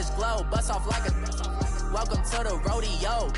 orange glow, bust off like a welcome to the rodeo.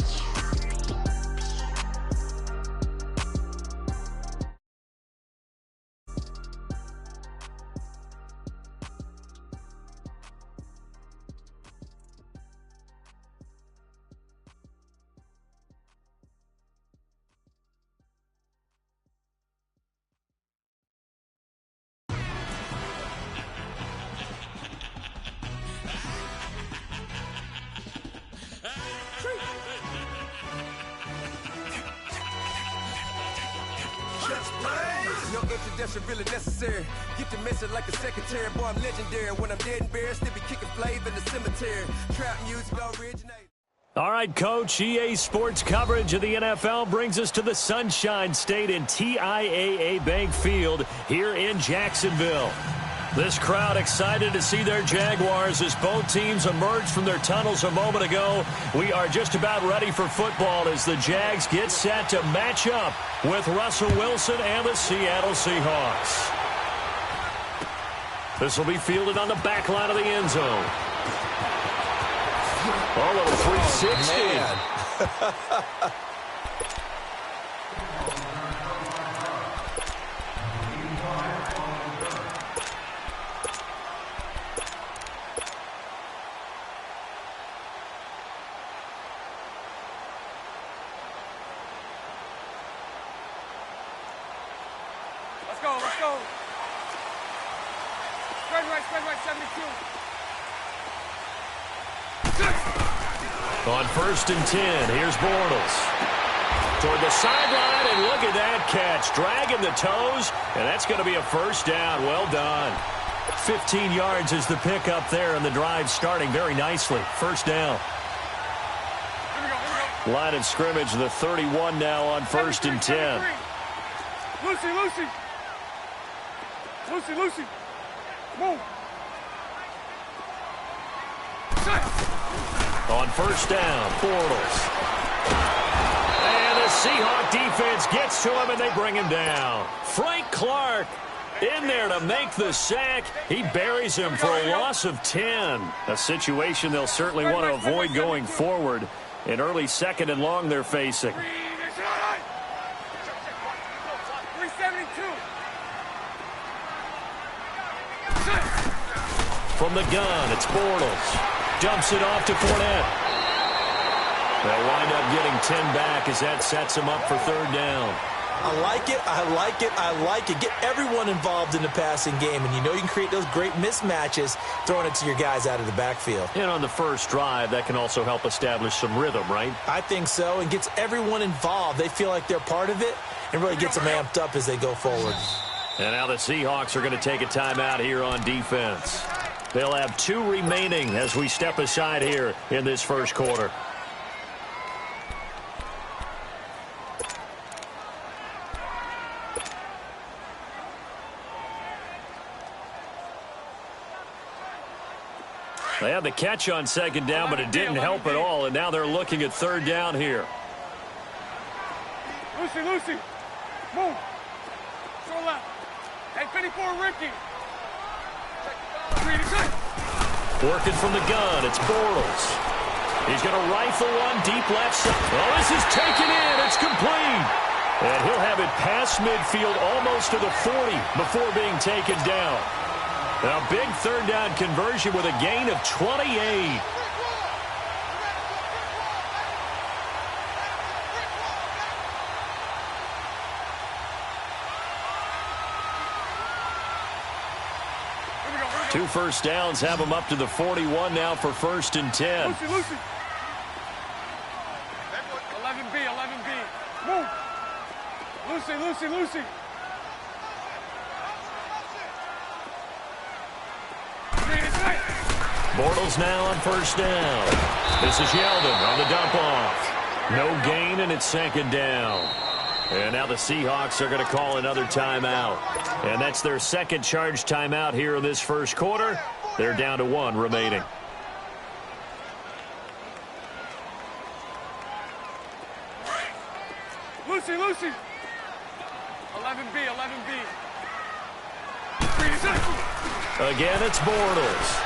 No introduction really necessary. Get the message like a secretary. Boy, I'm legendary. When I'm dead and buried, still be kicking flavor in the cemetery. Trap music originate. All right, Coach, EA Sports coverage of the NFL brings us to the Sunshine State in TIAA Bank Field here in Jacksonville. This crowd excited to see their Jaguars as both teams emerged from their tunnels a moment ago. We are just about ready for football as the Jags get set to match up with Russell Wilson and the Seattle Seahawks. This will be fielded on the back line of the end zone. Oh, a little 360. Man. Let's go. Spread right, 72. On 1st and 10, here's Bortles. Toward the sideline, and look at that catch. Dragging the toes, and that's going to be a first down. Well done. 15 yards is the pickup there, and the drive starting very nicely. First down. Here we go. Line of scrimmage, the 31 now on 1st and 10. Lucy. Move. On 1st down, Bortles. And the Seahawk defense gets to him, and they bring him down. Frank Clark in there to make the sack. He buries him for a loss of 10. A situation they'll certainly want to avoid going forward. An early 2nd and long they're facing. 372. From the gun, it's Bortles. Dumps it off to Fournette. They'll wind up getting 10 back as that sets him up for 3rd down. I like it. Get everyone involved in the passing game, and you know you can create those great mismatches throwing it to your guys out of the backfield. And on the first drive, that can also help establish some rhythm, right? I think so, and gets everyone involved. They feel like they're part of it, and really gets them amped up as they go forward. And now the Seahawks are going to take a timeout here on defense. They'll have 2 remaining as we step aside here in this first quarter. They had the catch on 2nd down, but it didn't help at all, and now they're looking at 3rd down here. Lucy. Move. Show left. Hey, 54, Ricky. Working from the gun, it's Bortles. He's going to rifle one deep left side. Oh, this is taken in. It's complete. And he'll have it past midfield almost to the 40 before being taken down. Now, big 3rd down conversion with a gain of 28. Two first downs have them up to the 41 now for 1st and 10. Lucy. 11B. Move. Lucy. Bortles now on 1st down. This is Yeldon on the dump off. No gain, and it's 2nd down. And now the Seahawks are going to call another timeout. And that's their 2nd charge timeout here in this first quarter. They're down to 1 remaining. Lucy. 11B. Again, it's Bortles.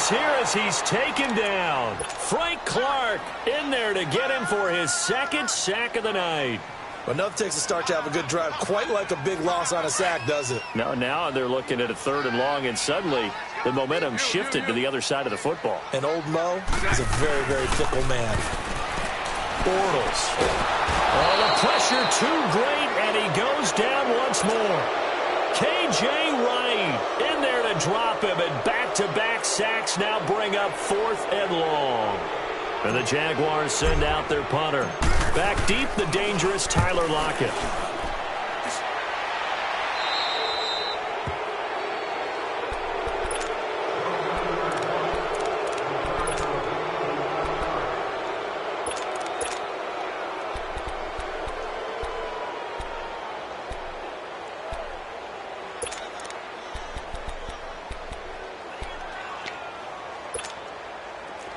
is here as he's taken down. Frank Clark in there to get him for his second sack of the night. Well, enough takes a start to have a good drive. Quite like a big loss on a sack, does it? Now they're looking at a 3rd and long, and suddenly the momentum shifted to the other side of the football. And old Mo is a very, very fickle man. Bortles. Oh, the pressure too great, and he goes down once more. K.J. Wright in there to drop him, and back-to-back sacks now bring up 4th and long. And the Jaguars send out their punter. Back deep, the dangerous Tyler Lockett.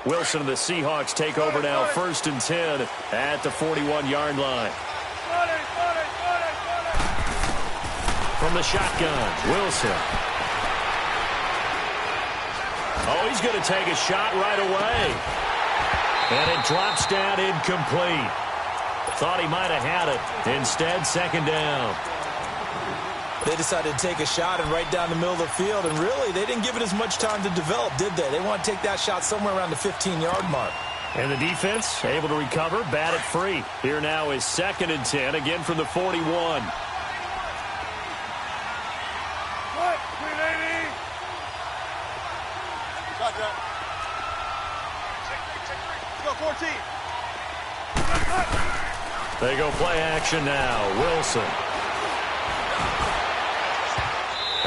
Wilson and the Seahawks take over now, 1st and 10 at the 41-yard line. From the shotgun, Wilson. Oh, he's going to take a shot right away. And it drops down incomplete. Thought he might have had it. Instead, 2nd down. They decided to take a shot and right down the middle of the field, and really, they didn't give it as much time to develop, did they? They want to take that shot somewhere around the 15-yard mark. And the defense able to recover, bat it free. Here now is 2nd and 10, again from the 41. What? 380. Shotgun. Let's go, 14. They go play action now. Wilson.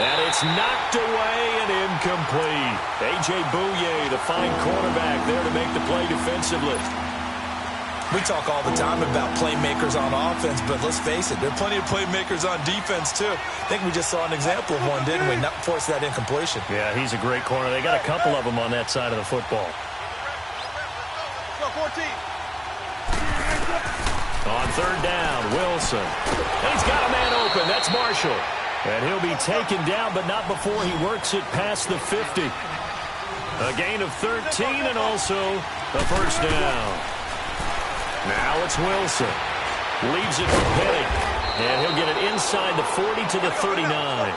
And it's knocked away and incomplete. A.J. Bouye, the fine cornerback, there to make the play defensively. We talk all the time about playmakers on offense, but let's face it, there are plenty of playmakers on defense, too. I think we just saw an example of one, didn't we? Not force that incompletion. Yeah, he's a great corner. They got a couple of them on that side of the football. Let's go, 14. On 3rd down, Wilson. And he's got a man open. That's Marshall. And he'll be taken down, but not before he works it past the 50. A gain of 13 and also a 1st down. Now it's Wilson. Leaves it for Penny. And he'll get it inside the 40 to the 39.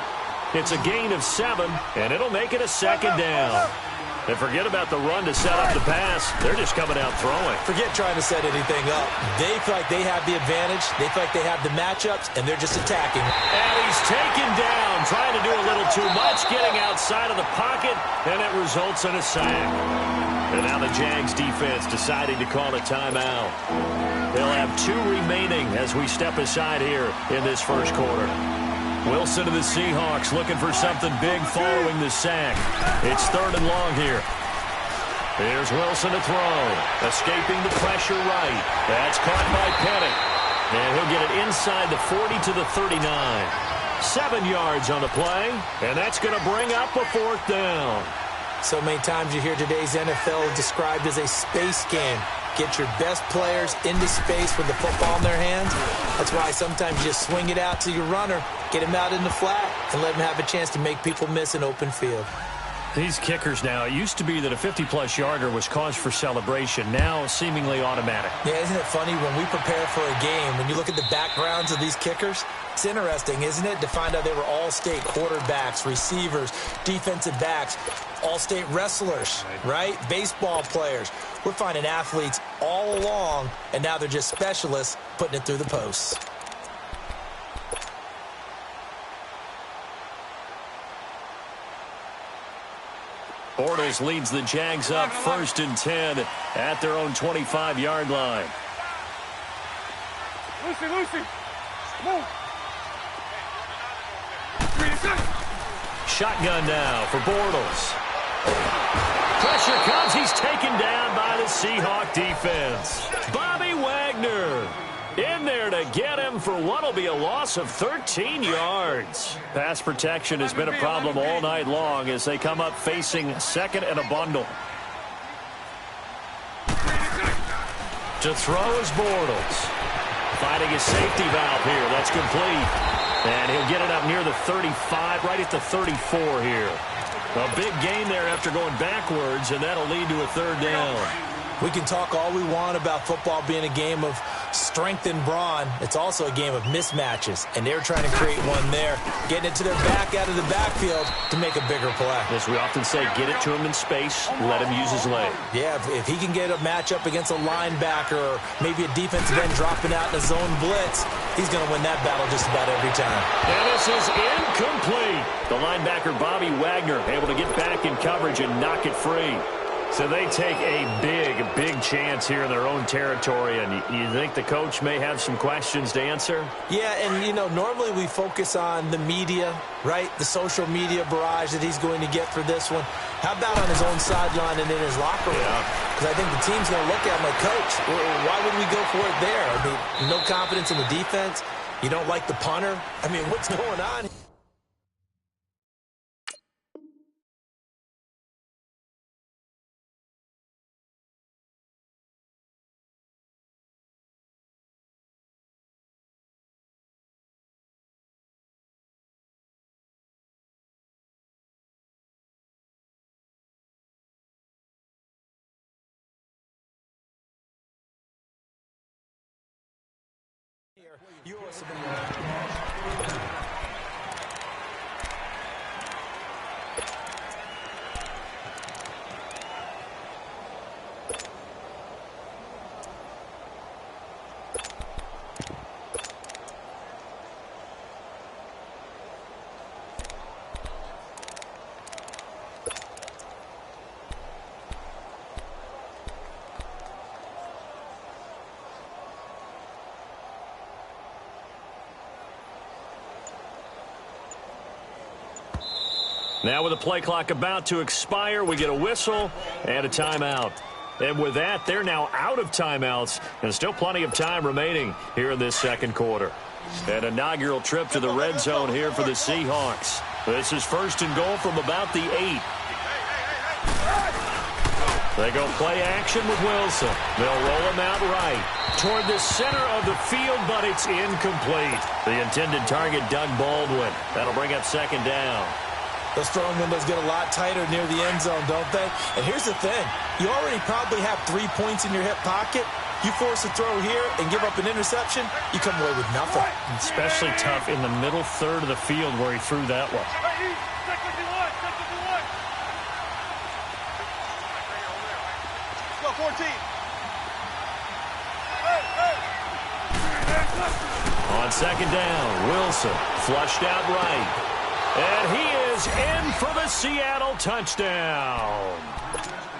It's a gain of 7, and it'll make it a 2nd down. And forget about the run to set up the pass. They're just coming out throwing. Forget trying to set anything up. They feel like they have the advantage. They feel like they have the matchups, and they're just attacking. And he's taken down, trying to do a little too much, getting outside of the pocket, and it results in a sack. And now the Jags defense deciding to call a timeout. They'll have 2 remaining as we step aside here in this 1st quarter. Wilson to the Seahawks looking for something big following the sack. It's 3rd and long here. Here's Wilson to throw. Escaping the pressure right. That's caught by Penny. And he'll get it inside the 40 to the 39. 7 yards on the play. And that's going to bring up a 4th down. So many times you hear today's NFL described as a space game. Get your best players into space with the football in their hands. That's why sometimes you just swing it out to your runner, get him out in the flat, and let him have a chance to make people miss an open field. These kickers now, it used to be that a 50-plus yarder was cause for celebration. Now seemingly automatic. Yeah, isn't it funny when we prepare for a game, when you look at the backgrounds of these kickers, it's interesting, isn't it, to find out they were all-state quarterbacks, receivers, defensive backs, all-state wrestlers, right? Baseball players. We're finding athletes all along, and now they're just specialists putting it through the posts. Bortles leads the Jags up 1st and 10 at their own 25-yard line. Lucy, move. Shotgun now for Bortles. Pressure comes. He's taken down by the Seahawk defense. Bobby Wagner in there to get him for what will be a loss of 13 yards. Pass protection has been a problem all night long as they come up facing 2nd and a bundle. To throw is Bortles. Finding his safety valve here. That's complete. And he'll get it up near the 35, right at the 34 here. A big gain there after going backwards, and that'll lead to a third down. We can talk all we want about football being a game of strength and brawn. It's also a game of mismatches, and they're trying to create one there, getting it to their back out of the backfield to make a bigger play. As we often say, get it to him in space, let him use his leg. Yeah, if he can get a matchup against a linebacker or maybe a defensive end dropping out in a zone blitz, he's going to win that battle just about every time. And this is incomplete. The linebacker, Bobby Wagner, able to get back in coverage and knock it free. So they take a big chance here in their own territory, and you think the coach may have some questions to answer? Yeah, and, you know, normally we focus on the media, right? The social media barrage that he's going to get for this one. How about on his own sideline and in his locker room? Because I think the team's going to look at him like, Coach, why would we go for it there? I mean, no confidence in the defense. You don't like the punter? I mean, what's going on? Yours. Now with the play clock about to expire, we get a whistle and a timeout. And with that, they're now out of timeouts, and still plenty of time remaining here in this second quarter. An inaugural trip to the red zone here for the Seahawks. This is first and goal from about the 8. They go play action with Wilson. They'll roll him out right toward the center of the field, but it's incomplete. The intended target, Doug Baldwin. That'll bring up second down. Those throwing windows get a lot tighter near the end zone, don't they? And here's the thing. You already probably have 3 points in your hip pocket. You force a throw here and give up an interception, you come away with nothing. Especially tough in the middle third of the field where he threw that one. Let's go, 14. On second down, Wilson flushed out right. And he is in for the Seattle touchdown.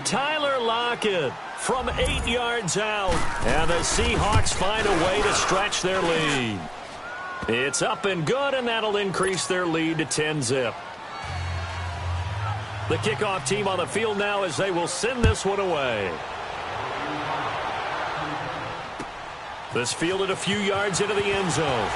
Tyler Lockett from 8 yards out. And the Seahawks find a way to stretch their lead. It's up and good, and that'll increase their lead to 10-zip. The kickoff team on the field now as they will send this one away. This fielded a few yards into the end zone.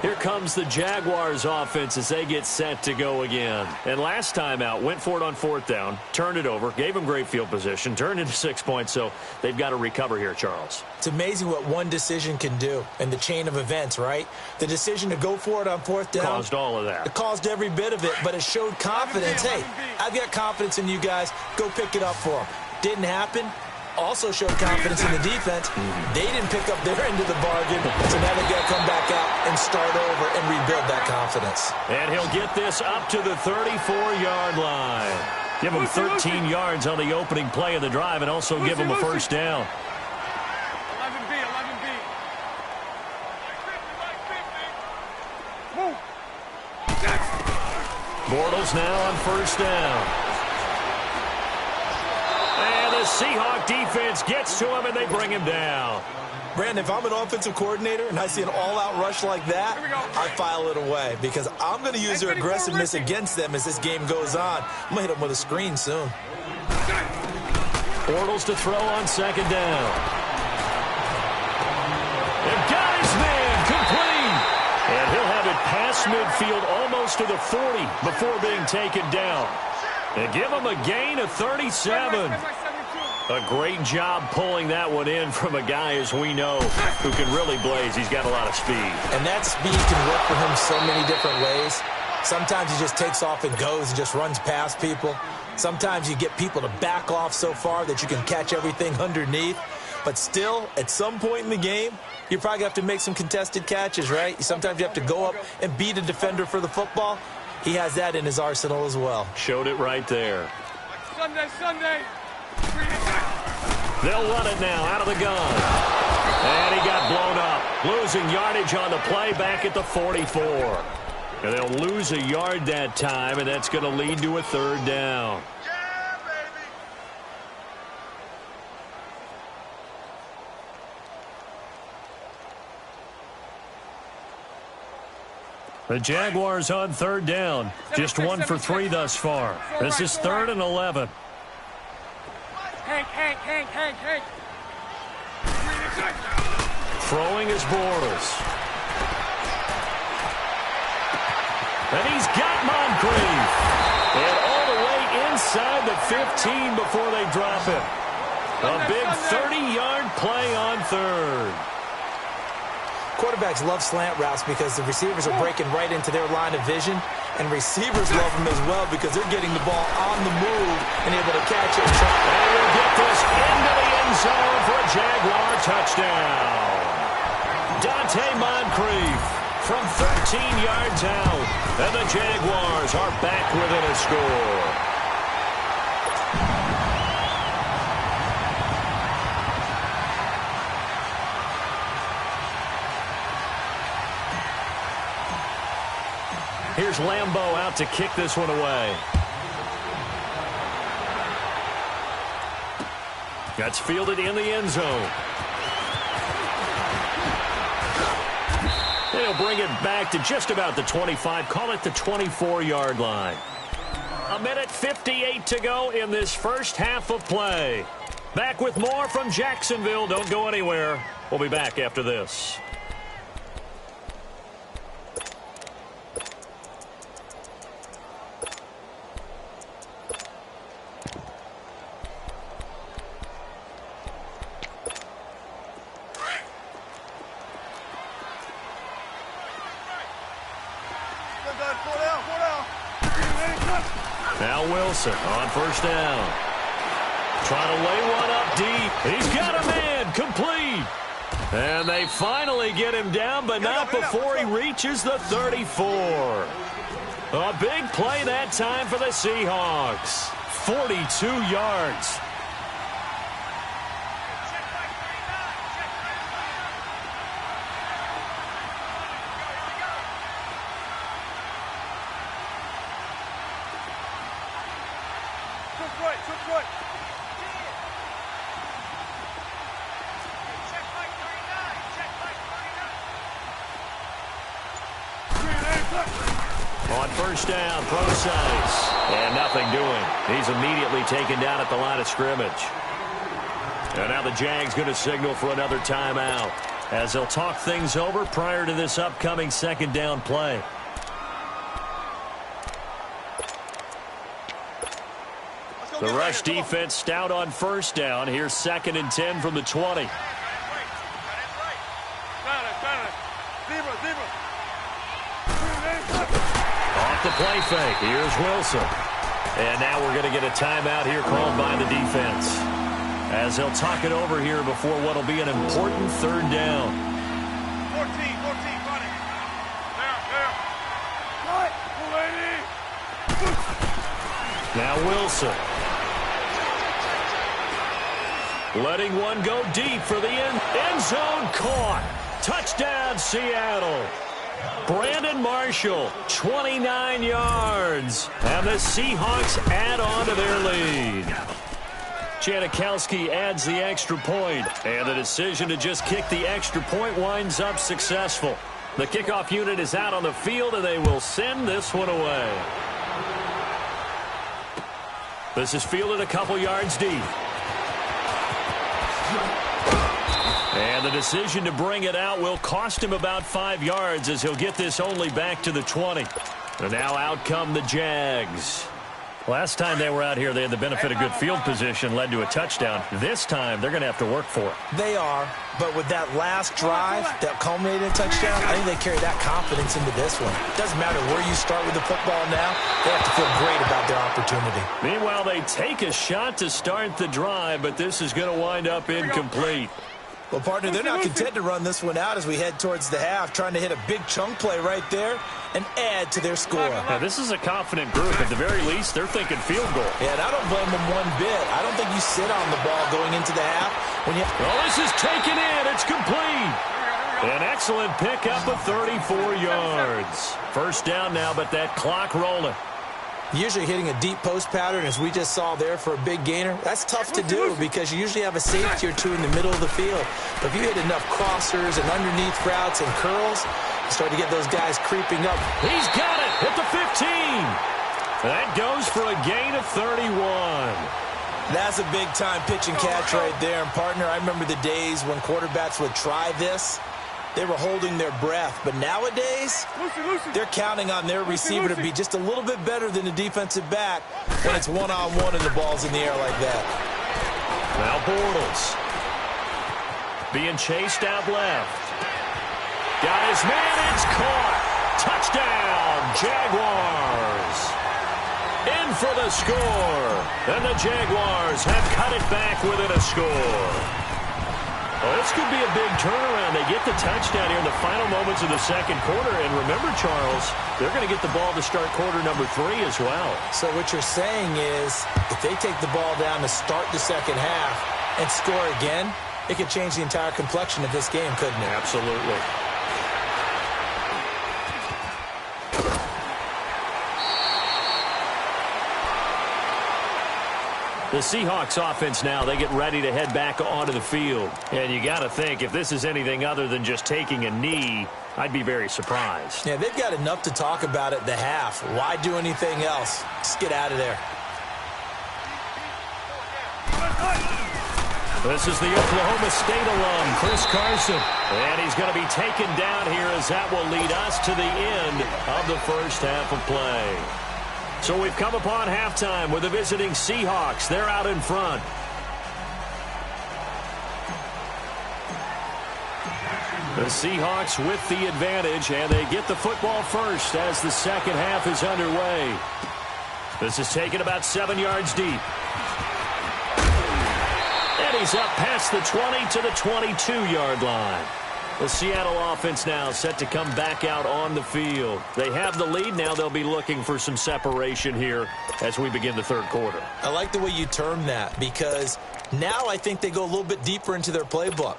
Here comes the Jaguars offense as they get set to go again. And last time out, went for it on fourth down, turned it over, gave them great field position, turned into 6 points, so they've got to recover here, Charles. It's amazing what one decision can do in the chain of events, right? The decision to go for it on fourth down. Caused all of that. It caused every bit of it, but it showed confidence. Hey, I've got confidence in you guys. Go pick it up for them. Didn't happen. Also showed confidence in the defense. They didn't pick up their end of the bargain, so now they've got to come back out and start over and rebuild that confidence. And he'll get this up to the 34-yard line. Give him 13 yards on the opening play of the drive and also give him a first down. 11B, 11B. Move. Bortles now on first down. And the Seahawk defense gets to him, and they bring him down. Brandon, if I'm an offensive coordinator and I see an all-out rush like that, I file it away because I'm going to use their aggressiveness against them as this game goes on. I'm going to hit them with a screen soon. Bortles to throw on second down. They've got his man complete. And he'll have it past midfield almost to the 40 before being taken down. And give him a gain of 37. A great job pulling that one in from a guy, as we know, who can really blaze. He's got a lot of speed. And that speed can work for him so many different ways. Sometimes he just takes off and goes and just runs past people. Sometimes you get people to back off so far that you can catch everything underneath. But still, at some point in the game, you probably have to make some contested catches, right? Sometimes you have to go up and beat a defender for the football. He has that in his arsenal as well. Showed it right there. Sunday. They'll run it now out of the gun. And he got blown up. Losing yardage on the play back at the 44. And they'll lose a yard that time, and that's going to lead to a third down. Yeah, baby. The Jaguars on third down. Just 1 for 3 thus far. This is 3rd and 11. Hank. Throwing is Bortles. And he's got Moncrief. And all the way inside the 15 before they drop him. A big 30-yard play on third. Quarterbacks love slant routes because the receivers are breaking right into their line of vision, and receivers love them as well because they're getting the ball on the move and able to catch it. And we'll get this into the end zone for a Jaguar touchdown. Dante Moncrief from 13 yards out, and the Jaguars are back within a score. Here's Lambeau out to kick this one away. That's fielded in the end zone. They'll bring it back to just about the 25. Call it the 24-yard line. 1:58 to go in this first half of play. Back with more from Jacksonville. Don't go anywhere. We'll be back after this. Now Wilson on first down. Trying to lay one up deep. He's got a man. Complete. And they finally get him down, but not before he reaches the 34. A big play that time for the Seahawks. 42 yards. On first down, Procise. And nothing doing. He's immediately taken down at the line of scrimmage. And now the Jags going to signal for another timeout as they'll talk things over prior to this upcoming second down play. The rush defense stout on first down. Here's 2nd and 10 from the 20. Off the play fake. Here's Wilson. And now we're going to get a timeout here called by the defense as they'll talk it over here before what will be an important third down. 14, run it. There. Now Wilson. Letting one go deep for the end zone. Caught. Touchdown, Seattle. Brandon Marshall, 29 yards. And the Seahawks add on to their lead. Janikowski adds the extra point. And the decision to just kick the extra point winds up successful. The kickoff unit is out on the field, and they will send this one away. This is fielded a couple yards deep. And the decision to bring it out will cost him about 5 yards as he'll get this only back to the 20. And now out come the Jags. Last time they were out here, they had the benefit of good field position, led to a touchdown. This time, they're going to have to work for it. They are, but with that last drive that culminated in a touchdown, I think they carry that confidence into this one. It doesn't matter where you start with the football now. They have to feel great about their opportunity. Meanwhile, they take a shot to start the drive, but this is going to wind up incomplete. Well, partner, they're not content to run this one out as we head towards the half, trying to hit a big chunk play right there and add to their score. Now, this is a confident group. At the very least, they're thinking field goal. Yeah, and I don't blame them one bit. I don't think you sit on the ball going into the half. Well, this is taken in. It's complete. An excellent pickup of 34 yards. First down now, but that clock rolling. Usually hitting a deep post pattern, as we just saw there, for a big gainer, that's tough to do because you usually have a safety or two in the middle of the field. But if you hit enough crossers and underneath routes and curls, you start to get those guys creeping up. He's got it at the 15. That goes for a gain of 31. That's a big-time pitch and catch right there. And, partner, I remember the days when quarterbacks would try this. They were holding their breath. But nowadays, they're counting on their receiver to be just a little bit better than the defensive back when it's one-on-one and the ball's in the air like that. Now Bortles being chased out left. Got his man. It's caught. Touchdown, Jaguars. In for the score. And the Jaguars have cut it back within a score. Well, this could be a big turnaround. They get the touchdown here in the final moments of the second quarter. And remember, Charles, they're going to get the ball to start quarter number 3 as well. So what you're saying is if they take the ball down to start the second half and score again, it could change the entire complexion of this game, couldn't it? Absolutely. The Seahawks offense now, they get ready to head back onto the field. And you got to think, if this is anything other than just taking a knee, I'd be very surprised. Yeah, they've got enough to talk about at the half. Why do anything else? Just get out of there. This is the Oklahoma State alum, Chris Carson. And he's going to be taken down here as that will lead us to the end of the first half of play. So we've come upon halftime with the visiting Seahawks. They're out in front. The Seahawks with the advantage, and they get the football first as the second half is underway. This is taken about 7 yards deep. And he's up past the 20 to the 22-yard line. The Seattle offense now set to come back out on the field. They have the lead. Now they'll be looking for some separation here as we begin the third quarter. I like the way you term that because now I think they go a little bit deeper into their playbook.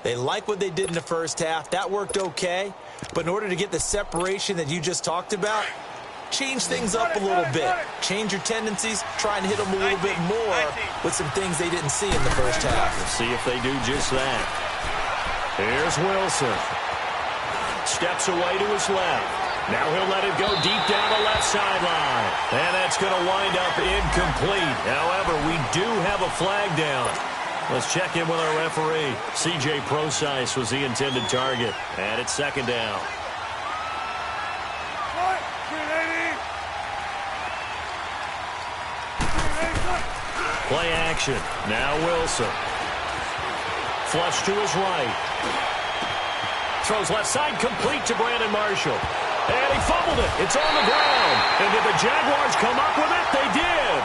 They like what they did in the first half. That worked okay. But in order to get the separation that you just talked about, change things up a little bit. Change your tendencies. Try and hit them a little bit more with some things they didn't see in the first half. We'll see if they do just that. Here's Wilson. Steps away to his left. Now he'll let it go deep down the left sideline. And that's going to wind up incomplete. However, we do have a flag down. Let's check in with our referee. C.J. Procise was the intended target. And it's second down. Play action. Now Wilson. Flush to his right. Throws left side, complete to Brandon Marshall. And he fumbled it. It's on the ground. And did the Jaguars come up with it? They did.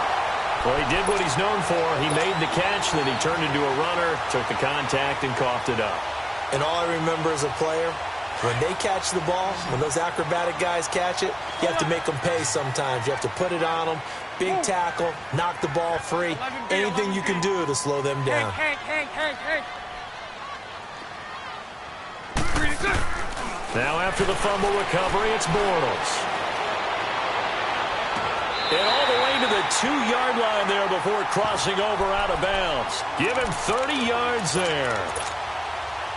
Well, he did what he's known for. He made the catch, then he turned into a runner, took the contact, and coughed it up. And all I remember as a player, when they catch the ball, when those acrobatic guys catch it, you have to make them pay sometimes. You have to put it on them. Big tackle, knock the ball free. Anything you can do to slow them down. Now after the fumble recovery, it's Bortles. And all the way to the 2-yard line there before crossing over out of bounds. Give him 30 yards there.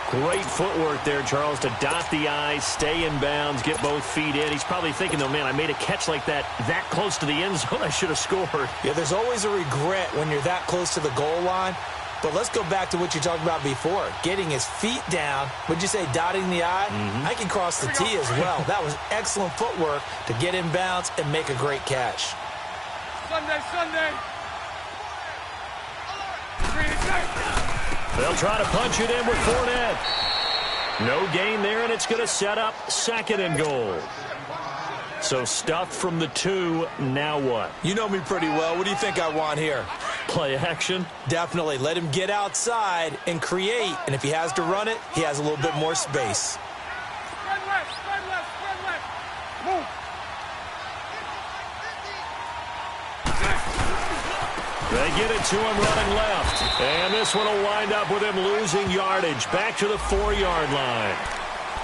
Great footwork there, Charles, to dot the I, stay in bounds, get both feet in. He's probably thinking, though, man, I made a catch like that close to the end zone. I should have scored. Yeah, there's always a regret when you're that close to the goal line. But let's go back to what you talked about before. Getting his feet down. Would you say dotting the I? I can cross the T as well. That was excellent footwork to get in bounds and make a great catch. Sunday, Sunday. They'll try to punch it in with Fournette. No gain there, and it's going to set up 2nd and goal. So stuffed from the 2, now what? You know me pretty well. What do you think I want here? Play action? Definitely. Let him get outside and create. And if he has to run it, he has a little bit more space. Spread left, spread left, spread left. Move. They get it to him running left. And this one will wind up with him losing yardage. Back to the 4-yard line.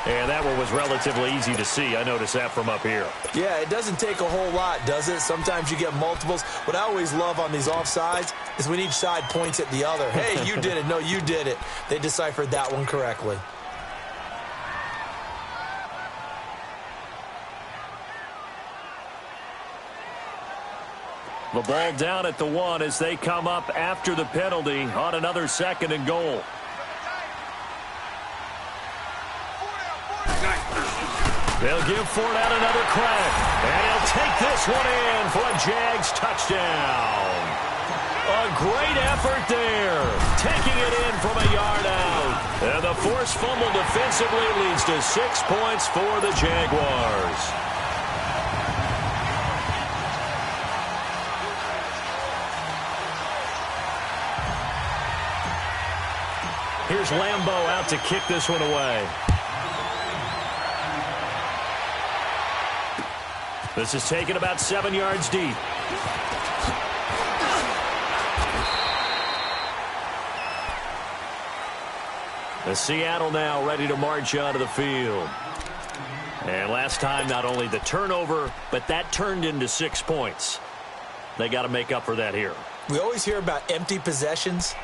And that one was relatively easy to see. I noticed that from up here. Yeah, it doesn't take a whole lot, does it? Sometimes you get multiples. What I always love on these offsides is when each side points at the other. Hey, you did it. No, you did it. They deciphered that one correctly. The ball down at the 1 as they come up after the penalty on another 2nd and goal. They'll give Fournette another crack. And he'll take this one in for a Jags touchdown. A great effort there. Taking it in from a yard out. And the forced fumble defensively leads to 6 points for the Jaguars. Here's Lambeau out to kick this one away. This is taken about 7 yards deep. The Seattle now ready to march onto the field. And last time, not only the turnover, but that turned into 6 points. They got to make up for that here. We always hear about empty possessions,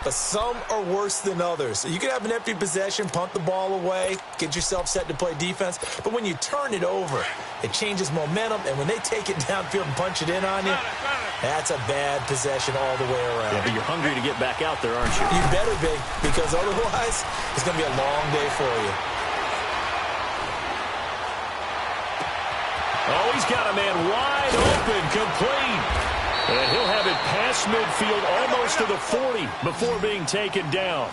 but some are worse than others. You can have an empty possession, punt the ball away, get yourself set to play defense, but when you turn it over, it changes momentum, and when they take it downfield and punch it in on you, that's a bad possession all the way around. Yeah, but you're hungry to get back out there, aren't you? You better be, because otherwise, it's going to be a long day for you. Oh, he's got a man wide open, complete. And he'll have it past midfield almost to the 40 before being taken down.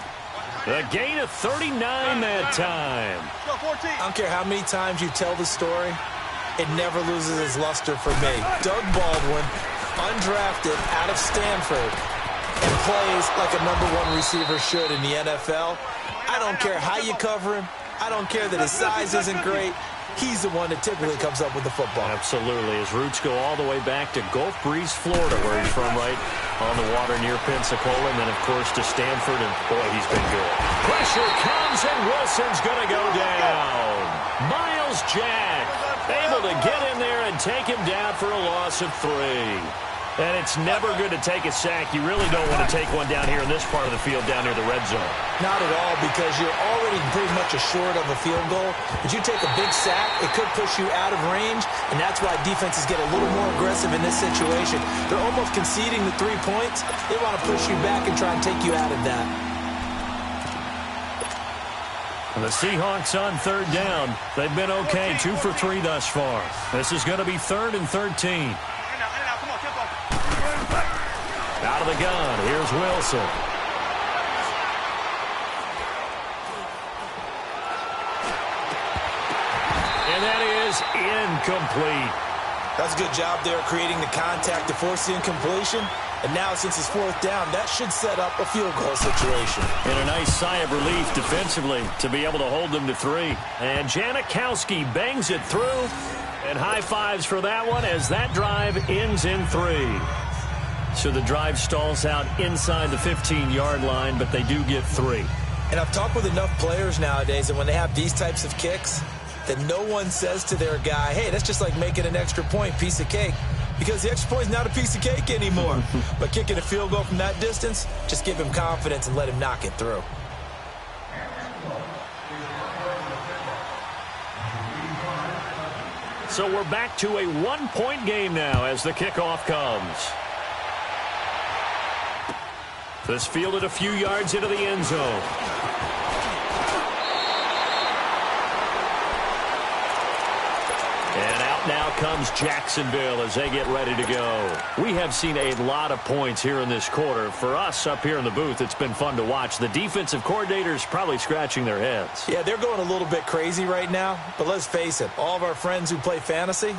A gain of 39 that time. I don't care how many times you tell the story, it never loses its luster for me. Doug Baldwin, undrafted out of Stanford, and plays like a #1 receiver should in the NFL. I don't care how you cover him. I don't care that his size isn't great. He's the one that typically comes up with the football. Absolutely. His roots go all the way back to Gulf Breeze, Florida, where he's from, right on the water near Pensacola. And then, of course, to Stanford. And, boy, he's been good. Pressure comes, and Wilson's going to go down. Miles Jack able to get in there and take him down for a loss of 3. And it's never good to take a sack. You really don't want to take one down here in this part of the field, down near the red zone. Not at all, because you're already pretty much assured of a field goal. But you take a big sack, it could push you out of range, and that's why defenses get a little more aggressive in this situation. They're almost conceding the 3 points. They want to push you back and try and take you out of that. And the Seahawks on 3rd down. They've been okay, 2 for 3 thus far. This is going to be 3rd and 13. Out of the gun, here's Wilson. And that is incomplete. That's a good job there creating the contact to force the incompletion. And now, since it's 4th down, that should set up a field goal situation. And a nice sigh of relief defensively to be able to hold them to 3. And Janikowski bangs it through. And high fives for that one as that drive ends in 3. So the drive stalls out inside the 15-yard line, but they do get 3. And I've talked with enough players nowadays that when they have these types of kicks, that no one says to their guy, hey, that's just like making an extra point, piece of cake. Because the extra point is not a piece of cake anymore. But kicking a field goal from that distance, just give him confidence and let him knock it through. So we're back to a 1-point game now as the kickoff comes. This fielded a few yards into the end zone. And out Now comes Jacksonville as they get ready to go. We have seen a lot of points here in this quarter. For us up here in the booth, it's been fun to watch. The defensive coordinators probably scratching their heads. Yeah, they're going a little bit crazy right now. But let's face it, all of our friends who play fantasy,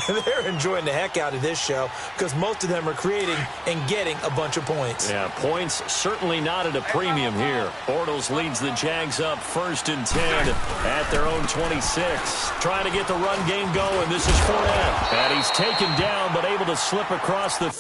they're enjoying the heck out of this show because most of them are creating and getting a bunch of points. Yeah, points certainly not at a premium here. Bortles leads the Jags up 1st and 10 at their own 26. Trying to get the run game going. This is Fournette. And he's taken down but able to slip across the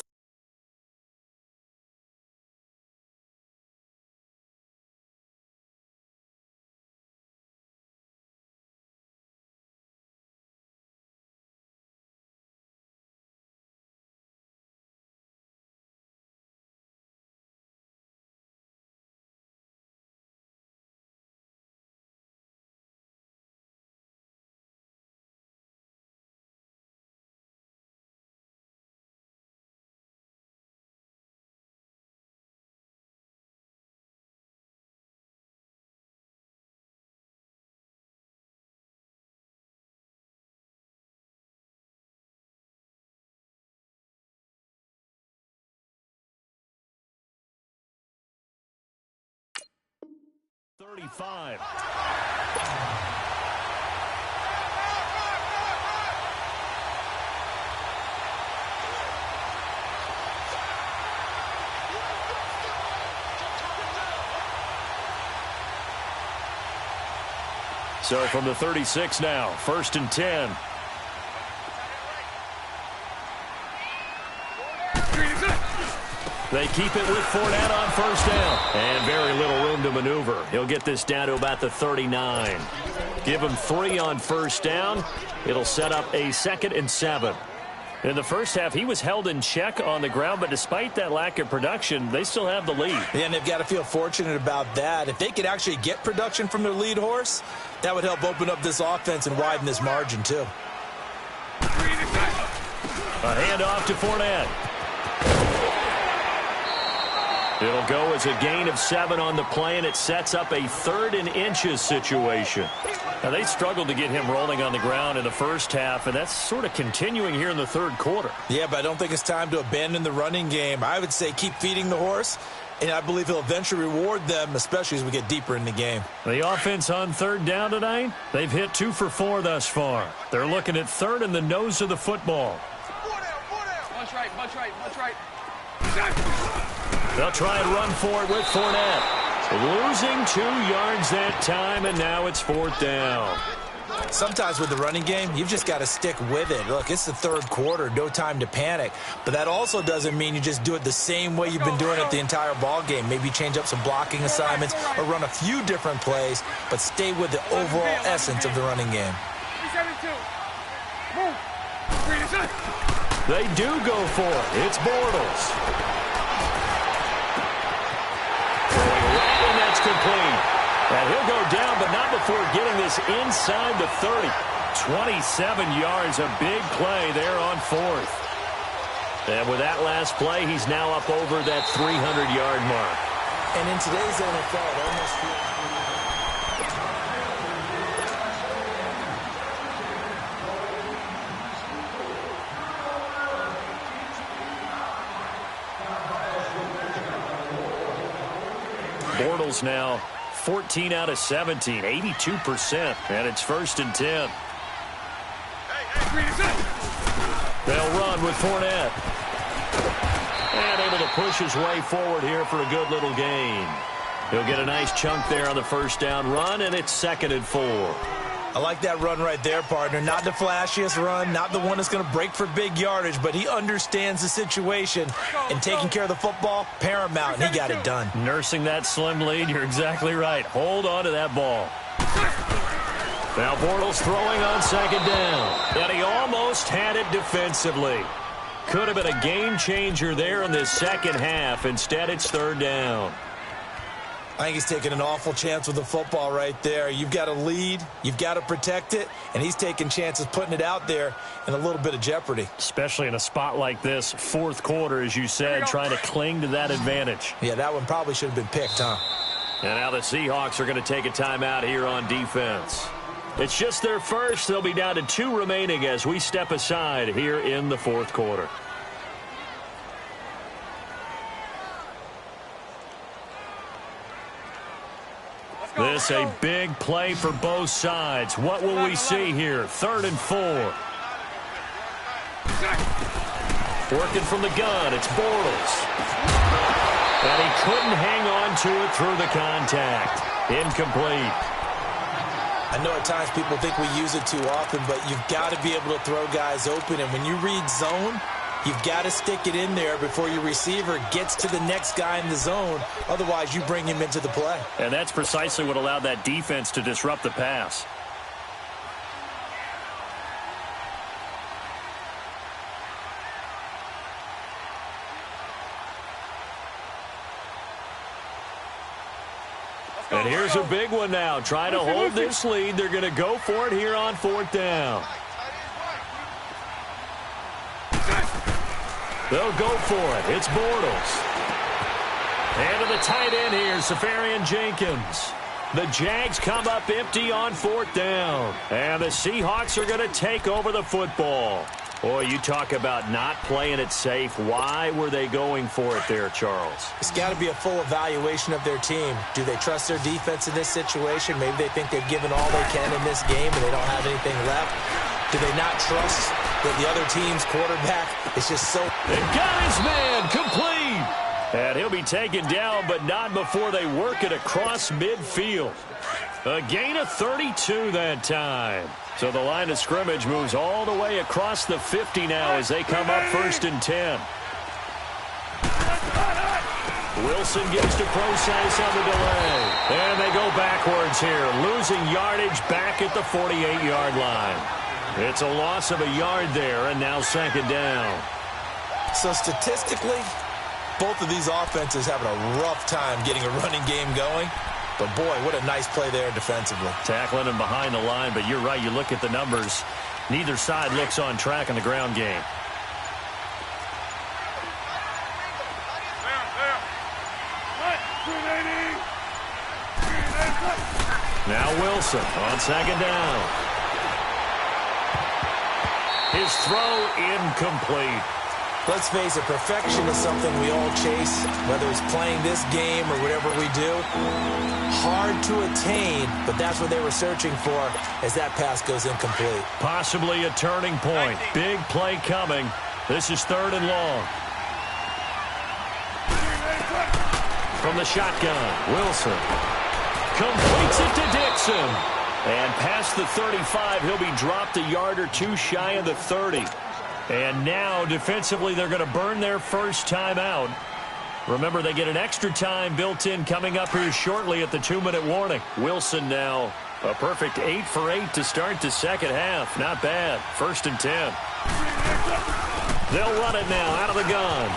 35. So from the 36 now, 1st and 10. They keep it with Fournette on 1st down. And very little room to maneuver. He'll get this down to about the 39. Give him 3 on 1st down. It'll set up a 2nd and 7. In the first half, he was held in check on the ground, but despite that lack of production, they still have the lead. Yeah, and they've got to feel fortunate about that. If they could actually get production from their lead horse, that would help open up this offense and widen this margin, too. A handoff to Fournette. It'll go as a gain of 7 on the play, and it sets up a 3rd and inches situation. Now, they struggled to get him rolling on the ground in the first half, and that's sort of continuing here in the 3rd quarter. Yeah, but I don't think it's time to abandon the running game. I would say keep feeding the horse, and I believe he'll eventually reward them, especially as we get deeper in the game. The offense on 3rd down tonight, they've hit 2 for 4 thus far. They're looking at 3rd and the nose of the football. Bunch right. They'll try and run for it with Fournette. Losing 2 yards that time, and now it's 4th down. Sometimes with the running game, you've just got to stick with it. Look, it's the 3rd quarter, no time to panic. But that also doesn't mean you just do it the same way you've been doing it the entire ball game. Maybe change up some blocking assignments or run a few different plays, but stay with the overall essence of the running game. They do go for it. It's Bortles. Complete. And he'll go down, but not before getting this inside the 30. 27 yards, a big play there on 4th. And with that last play, he's now up over that 300-yard mark. And in today's NFL, it almost feels... Bortles now 14 out of 17, 82%, and it's 1st and 10. They'll run with Fournette. And able to push his way forward here for a good little gain. He'll get a nice chunk there on the 1st down run, and it's 2nd and 4. I like that run right there, partner. Not the flashiest run, not the one that's going to break for big yardage, but he understands the situation, and taking care of the football, paramount, and he got it done. Nursing that slim lead, you're exactly right. Hold on to that ball. Now Bortles throwing on 2nd down, and he almost had it defensively. Could have been a game changer there in this second half. Instead, it's 3rd down. I think he's taking an awful chance with the football right there. You've got to lead, you've got to protect it, and he's taking chances putting it out there in a little bit of jeopardy. Especially in a spot like this, 4th quarter, as you said, trying to cling to that advantage. Yeah, that one probably should have been picked, huh? And now the Seahawks are going to take a timeout here on defense. It's just their first. They'll be down to 2 remaining as we step aside here in the fourth quarter. This a big play for both sides. What will we see here? 3rd and 4. Working from the gun, it's Bortles. And he couldn't hang on to it through the contact. Incomplete. I know at times people think we use it too often, but you've got to be able to throw guys open. And when you read zone, you've got to stick it in there before your receiver gets to the next guy in the zone. Otherwise, you bring him into the play. And that's precisely what allowed that defense to disrupt the pass. And here's a big one now. Trying to hold this lead. They're going to go for it here on 4th down. They'll go for it. It's Bortles. And to the tight end here, Safarian Jenkins. The Jags come up empty on 4th down. And the Seahawks are going to take over the football. Boy, you talk about not playing it safe. Why were they going for it there, Charles? It's got to be a full evaluation of their team. Do they trust their defense in this situation? Maybe they think they've given all they can in this game and they don't have anything left. Do they not trust that the other team's quarterback is just so... They got his man complete. And he'll be taken down, but not before they work it across midfield. A gain of 32 that time. So the line of scrimmage moves all the way across the 50 now as they come up 1st and 10. Wilson gives to Process on the delay. And they go backwards here, losing yardage back at the 48-yard line. It's a loss of a yard there, and now 2nd down. So statistically, both of these offenses having a rough time getting a running game going. But, boy, what a nice play there defensively. Tackling him behind the line, but you're right. You look at the numbers. Neither side looks on track in the ground game. Now Wilson on 2nd down. His throw incomplete. Let's face it, perfection is something we all chase, whether it's playing this game or whatever we do. Hard to attain, but that's what they were searching for as that pass goes incomplete. Possibly a turning point. Big play coming. This is 3rd and long. From the shotgun, Wilson completes it to Dixon. And past the 35, he'll be dropped a yard or two shy of the 30. And now, defensively, they're going to burn their first time out. Remember, they get an extra time built in coming up here shortly at the 2-minute warning. Wilson now a perfect 8 for 8 to start the second half. Not bad. 1st and 10. They'll run it now out of the gun.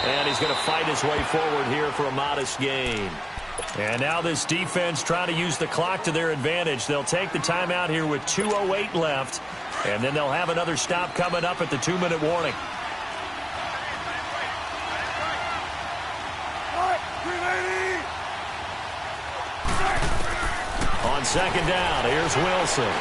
And he's going to fight his way forward here for a modest gain. And now this defense trying to use the clock to their advantage. They'll take the timeout here with 2:08 left. And then they'll have another stop coming up at the 2-minute warning. On 2nd down, here's Wilson.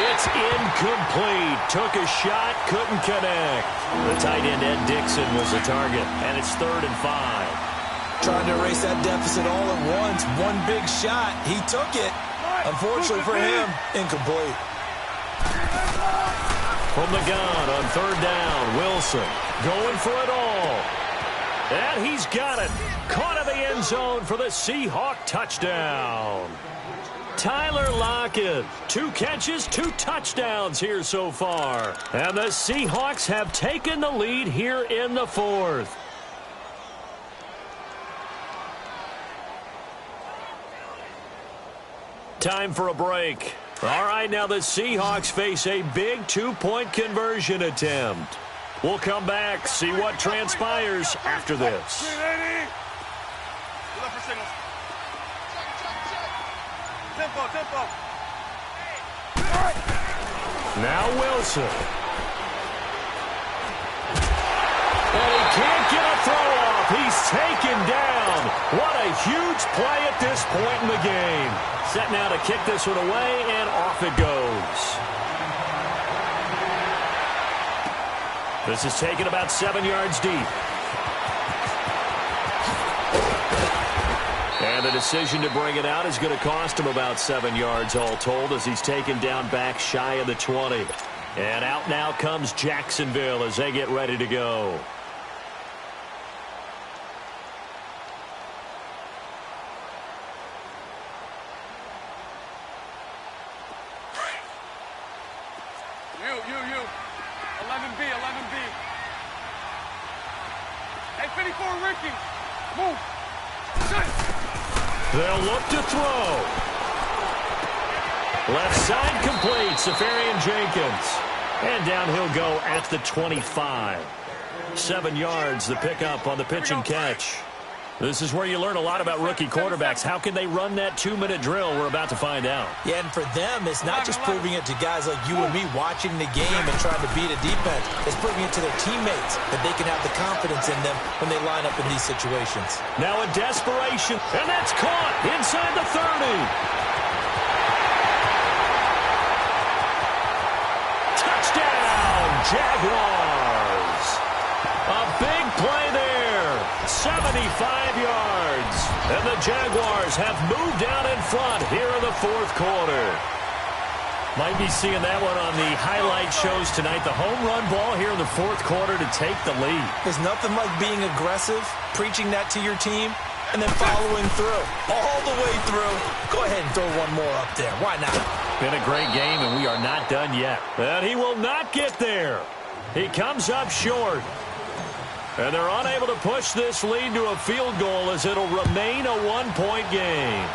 It's incomplete. Took a shot, couldn't connect. The tight end, Ed Dixon, was the target. And it's 3rd and 5. Trying to erase that deficit all at once. One big shot. He took it. Unfortunately for him, incomplete. From the gun on 3rd down, Wilson going for it all. And he's got it. Caught in the end zone for the Seahawk touchdown. Tyler Lockett, 2 catches, 2 touchdowns here so far. And the Seahawks have taken the lead here in the 4th. Time for a break. All right, now the Seahawks face a big 2-point conversion attempt. We'll come back, see what transpires after this. Now Wilson. And he can't get a throw off. He's taken down. What a huge play at this point in the game. Set now to kick this one away, and off it goes. This is taken about 7 yards deep. And the decision to bring it out is going to cost him about 7 yards all told as he's taken down back shy of the 20. And out now comes Jacksonville as they get ready to go. You. 11B. Hey, 54, Ricky. Move. They'll look to throw. Left side complete, Safarian Jenkins. And down he'll go at the 25. 7 yards, the pickup on the pitch and catch. This is where you learn a lot about rookie quarterbacks. How can they run that 2-minute drill? We're about to find out. Yeah, and for them, it's not just proving it to guys like you and me watching the game and trying to beat a defense. It's proving it to their teammates that they can have the confidence in them when they line up in these situations. Now a desperation, and that's caught inside the 30. Touchdown, Jaguars. A big play there. 75 yards. And the Jaguars have moved out in front here in the fourth quarter. Might be seeing that one on the highlight shows tonight. The home run ball here in the fourth quarter to take the lead. There's nothing like being aggressive, preaching that to your team, and then following through. All the way through. Go ahead and throw one more up there. Why not? Been a great game, and we are not done yet. And he will not get there. He comes up short. And they're unable to push this lead to a field goal as it'll remain a one-point game.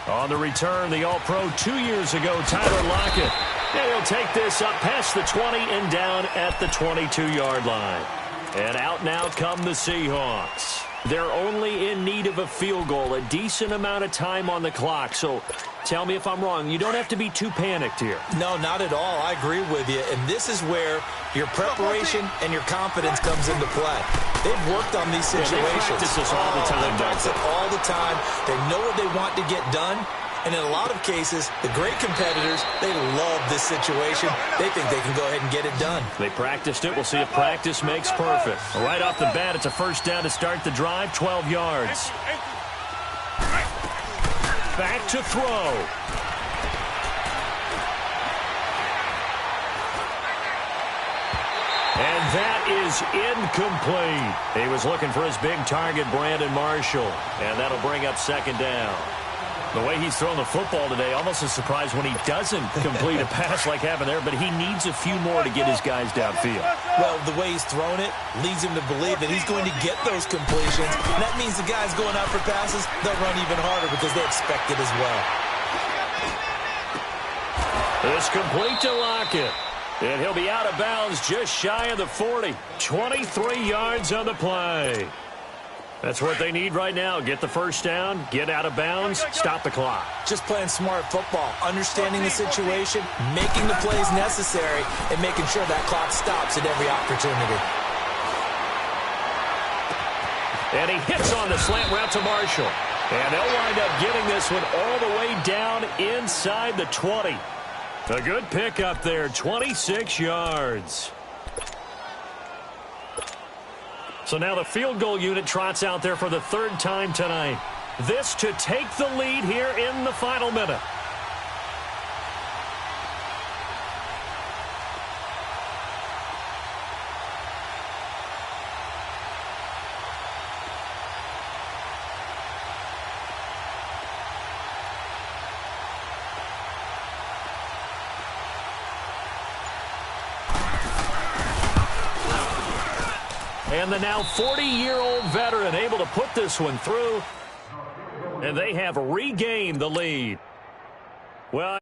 On the return, the All-Pro 2 years ago, Tyler Lockett. And he'll take this up past the 20 and down at the 22-yard line. And out now come the Seahawks. They're only in need of a field goal, a decent amount of time on the clock. So tell me if I'm wrong. You don't have to be too panicked here. No, not at all. I agree with you. And this is where your preparation and your confidence comes into play. They've worked on these situations. They practice this all the time. They practice it all the time. They know what they want to get done. And in a lot of cases, the great competitors, they love this situation. They think they can go ahead and get it done. They practiced it. We'll see if practice makes perfect. Right off the bat, it's a first down to start the drive, 12 yards. Back to throw. And that is incomplete. He was looking for his big target, Brandon Marshall. And that'll bring up second down. The way he's thrown the football today, almost a surprise when he doesn't complete a pass like happened there, but he needs a few more to get his guys downfield. Well, the way he's thrown it leads him to believe that he's going to get those completions. And that means the guys going out for passes, they'll run even harder because they expect it as well. This complete to Lockett. And he'll be out of bounds just shy of the 40. 23 yards on the play. That's what they need right now. Get the first down, get out of bounds, stop the clock. Just playing smart football, understanding the situation, making the plays necessary, and making sure that clock stops at every opportunity. And he hits on the slant route to Marshall. And they'll wind up getting this one all the way down inside the 20. A good pick up there, 26 yards. So now the field goal unit trots out there for the third time tonight. This to take the lead here in the final minute. And the now 40-year-old veteran able to put this one through. And they have regained the lead. Well,